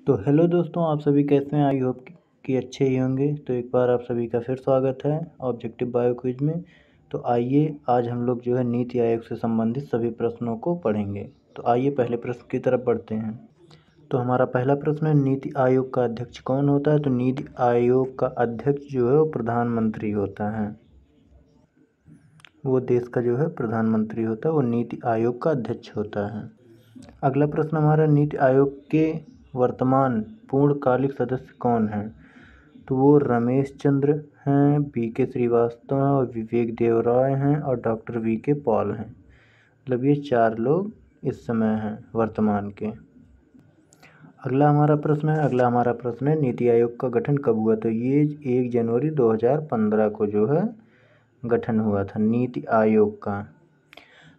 तो हेलो दोस्तों, आप सभी कैसे हैं? आई होप कि अच्छे ही होंगे। तो एक बार आप सभी का फिर स्वागत है ऑब्जेक्टिव बायो क्विज में। तो आइए आज हम लोग जो है नीति आयोग से संबंधित सभी प्रश्नों को पढ़ेंगे। तो आइए पहले प्रश्न की तरफ बढ़ते हैं। तो हमारा पहला प्रश्न है, नीति आयोग का अध्यक्ष कौन होता है? तो नीति आयोग का अध्यक्ष जो है वो प्रधानमंत्री होता है। वो देश का जो है प्रधानमंत्री होता है, वो नीति आयोग का अध्यक्ष होता है। अगला प्रश्न हमारा, नीति आयोग के वर्तमान पूर्णकालिक सदस्य कौन हैं? तो वो रमेश चंद्र हैं, वी.के. श्रीवास्तव हैं और विवेक देवराय हैं और डॉक्टर वी.के. पॉल हैं। मतलब ये 4 लोग इस समय हैं वर्तमान के। अगला हमारा प्रश्न है, नीति आयोग का गठन कब हुआ? तो ये 1 जनवरी 2015 को जो है गठन हुआ था नीति आयोग का।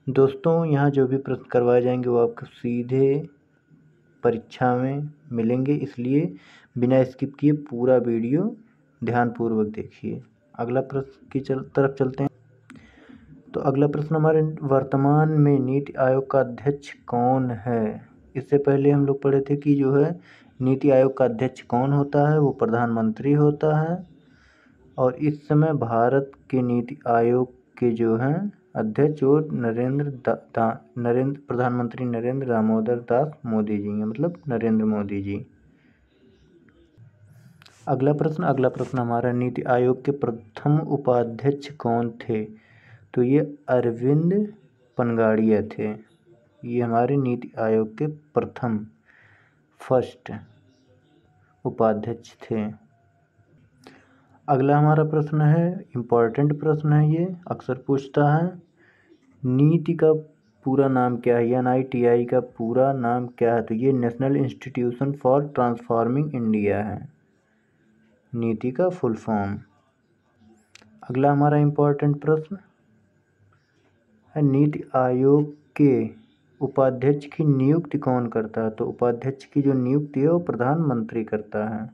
दोस्तों यहाँ जो भी प्रश्न करवाए जाएंगे वो आपको सीधे परीक्षा में मिलेंगे, इसलिए बिना स्किप किए पूरा वीडियो ध्यानपूर्वक देखिए। अगला प्रश्न की तरफ चलते हैं। तो अगला प्रश्न हमारे, वर्तमान में नीति आयोग का अध्यक्ष कौन है? इससे पहले हम लोग पढ़े थे कि जो है नीति आयोग का अध्यक्ष कौन होता है, वो प्रधानमंत्री होता है। और इस समय भारत के नीति आयोग के जो हैं अध्यक्ष वो प्रधानमंत्री नरेंद्र दामोदर दास मोदी जी हैं, मतलब नरेंद्र मोदी जी। अगला प्रश्न हमारा, नीति आयोग के प्रथम उपाध्यक्ष कौन थे? तो ये अरविंद पनगाड़िया थे। ये हमारे नीति आयोग के फर्स्ट उपाध्यक्ष थे। अगला हमारा प्रश्न है, इम्पोर्टेंट प्रश्न है, ये अक्सर पूछता है। नीति का पूरा नाम क्या है? NITI का पूरा नाम क्या है? तो ये national institution for transforming India है, नीति का फुल फॉर्म। अगला हमारा इम्पोर्टेंट प्रश्न है, नीति आयोग के उपाध्यक्ष की नियुक्ति कौन करता है? तो उपाध्यक्ष की जो नियुक्ति है वो प्रधानमंत्री करता है।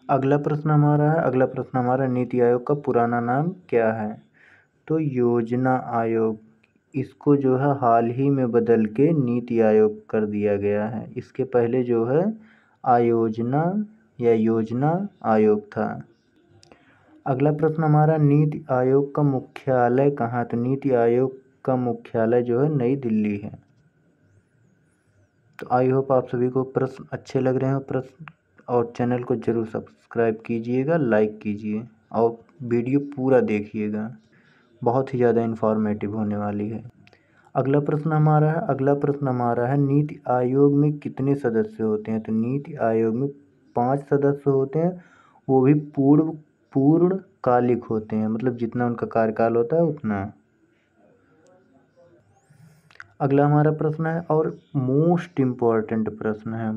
अगला प्रश्न हमारा नीति आयोग का पुराना नाम क्या है? तो योजना आयोग। इसको जो है हाल ही में बदल के नीति आयोग कर दिया गया है। इसके पहले जो है आयोजना या योजना आयोग था। अगला प्रश्न हमारा, नीति आयोग का मुख्यालय कहाँ? तो नीति आयोग का मुख्यालय जो है नई दिल्ली है। तो आई होप आप सभी को प्रश्न अच्छे लग रहे हैं और चैनल को जरूर सब्सक्राइब कीजिएगा, लाइक कीजिए और वीडियो पूरा देखिएगा, बहुत ही ज़्यादा इन्फॉर्मेटिव होने वाली है। अगला प्रश्न हमारा है, नीति आयोग में कितने सदस्य होते हैं? तो नीति आयोग में 5 सदस्य होते हैं, वो भी पूर्णकालिक होते हैं, मतलब जितना उनका कार्यकाल होता है उतना। अगला हमारा प्रश्न है और मोस्ट इम्पॉर्टेंट प्रश्न है,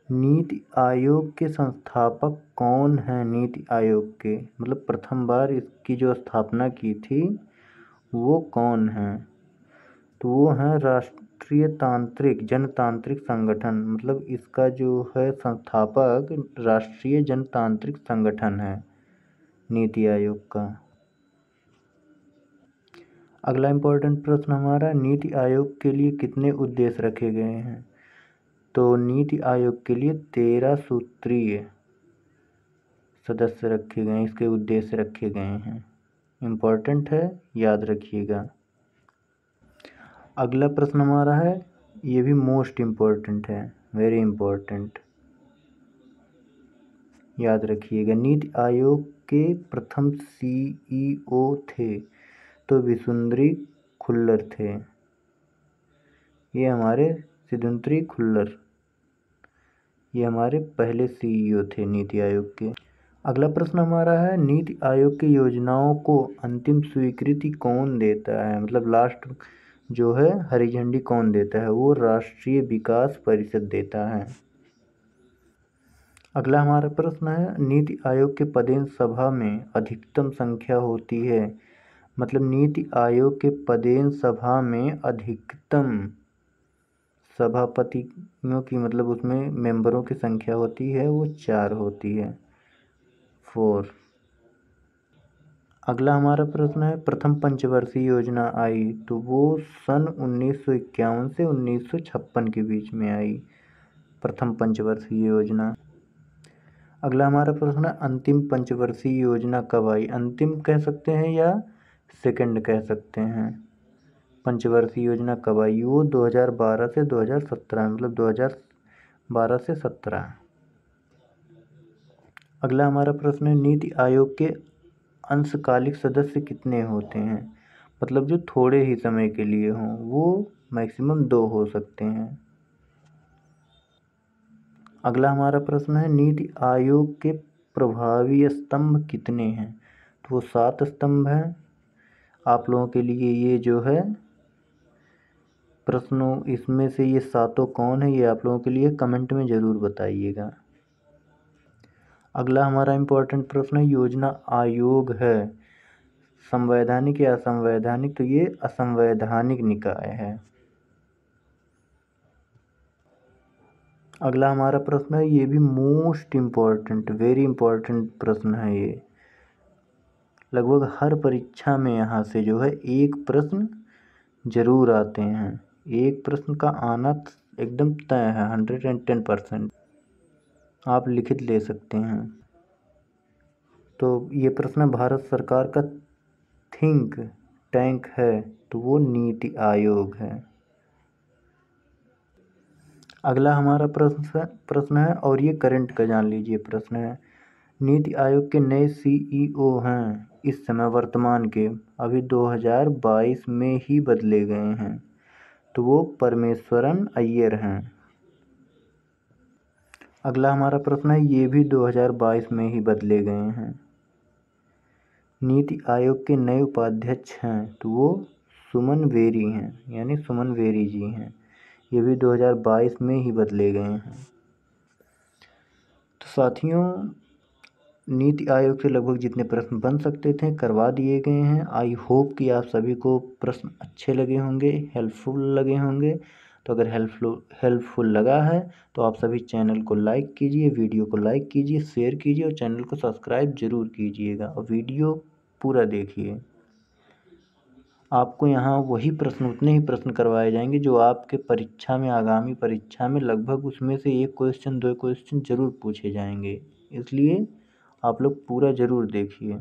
नीति आयोग के संस्थापक कौन हैं? नीति आयोग के मतलब प्रथम बार इसकी जो स्थापना की थी वो कौन हैं? तो वो हैं राष्ट्रीय जनतांत्रिक संगठन, मतलब इसका जो है संस्थापक राष्ट्रीय जनतांत्रिक संगठन है नीति आयोग का। अगला इम्पोर्टेंट प्रश्न हमारा, नीति आयोग के लिए कितने उद्देश्य रखे गए हैं? तो नीति आयोग के लिए 13 सूत्रीय सदस्य रखे गए हैं, इसके उद्देश्य रखे गए हैं। इम्पोर्टेंट है, याद रखिएगा। अगला प्रश्न हमारा है, ये भी मोस्ट इम्पोर्टेंट है, वेरी इम्पोर्टेंट, याद रखिएगा। नीति आयोग के प्रथम CEO थे तो विसुंदरी खुल्लर थे। ये हमारे सिद्धुंतरी खुल्लर, ये हमारे पहले CEO थे नीति आयोग के। अगला प्रश्न हमारा है, नीति आयोग की योजनाओं को अंतिम स्वीकृति कौन देता है? मतलब लास्ट जो है हरी झंडी कौन देता है? वो राष्ट्रीय विकास परिषद देता है। अगला हमारा प्रश्न है, नीति आयोग के पदेन सभा में अधिकतम संख्या होती है? मतलब नीति आयोग के पदेन सभा में अधिकतम सभापतियों की, मतलब उसमें मेंबरों की संख्या होती है वो 4 होती है, 4। अगला हमारा प्रश्न है प्रथम पंचवर्षीय योजना आई तो वो सन 1951 से 1956 के बीच में आई, प्रथम पंचवर्षीय योजना। अगला हमारा प्रश्न है अंतिम पंचवर्षीय योजना कब आई। अंतिम कह सकते हैं या सेकंड कह सकते हैं। पंचवर्षीय योजना कब आई, वो 2012 से 2017, मतलब 2012 से 17। अगला हमारा प्रश्न है नीति आयोग के अंशकालिक सदस्य कितने होते हैं, मतलब जो थोड़े ही समय के लिए हों, वो मैक्सिमम 2 हो सकते हैं। अगला हमारा प्रश्न है नीति आयोग के प्रभावी स्तंभ कितने हैं, तो वो 7 स्तंभ हैं। आप लोगों के लिए ये जो है प्रश्नों, इसमें से ये 7 कौन है, ये आप लोगों के लिए कमेंट में ज़रूर बताइएगा। अगला हमारा इम्पोर्टेंट प्रश्न है योजना आयोग है संवैधानिक या असंवैधानिक, तो ये असंवैधानिक निकाय है। अगला हमारा प्रश्न है, ये भी मोस्ट इम्पॉर्टेंट, वेरी इम्पॉर्टेंट प्रश्न है ये, लगभग हर परीक्षा में यहाँ से जो है एक प्रश्न जरूर आते हैं। एक प्रश्न का आना एकदम तय है, 110%। आप लिखित ले सकते हैं। तो ये प्रश्न भारत सरकार का थिंक टैंक है, तो वो नीति आयोग है। अगला हमारा प्रश्न है, और ये करंट का जान लीजिए प्रश्न है, नीति आयोग के नए CEO हैं इस समय वर्तमान के, अभी 2022 में ही बदले गए हैं, तो वो परमेश्वरन अय्यर हैं। अगला हमारा प्रश्न है, ये भी 2022 में ही बदले गए हैं। नीति आयोग के नए उपाध्यक्ष हैं, तो वो सुमन बेरी हैं, यानी सुमन बेरी जी हैं। ये भी 2022 में ही बदले गए हैं। तो साथियों, नीति आयोग से लगभग जितने प्रश्न बन सकते थे करवा दिए गए हैं। आई होप कि आप सभी को प्रश्न अच्छे लगे होंगे, हेल्पफुल लगे होंगे। तो अगर हेल्पफुल लगा है तो आप सभी चैनल को लाइक कीजिए, वीडियो को लाइक कीजिए, शेयर कीजिए और चैनल को सब्सक्राइब ज़रूर कीजिएगा और वीडियो पूरा देखिए। आपको यहाँ वही प्रश्न, उतने ही प्रश्न करवाए जाएंगे जो आपके परीक्षा में, आगामी परीक्षा में लगभग उसमें से 1 क्वेश्चन 2 क्वेश्चन ज़रूर पूछे जाएंगे, इसलिए आप लोग पूरा ज़रूर देखिए।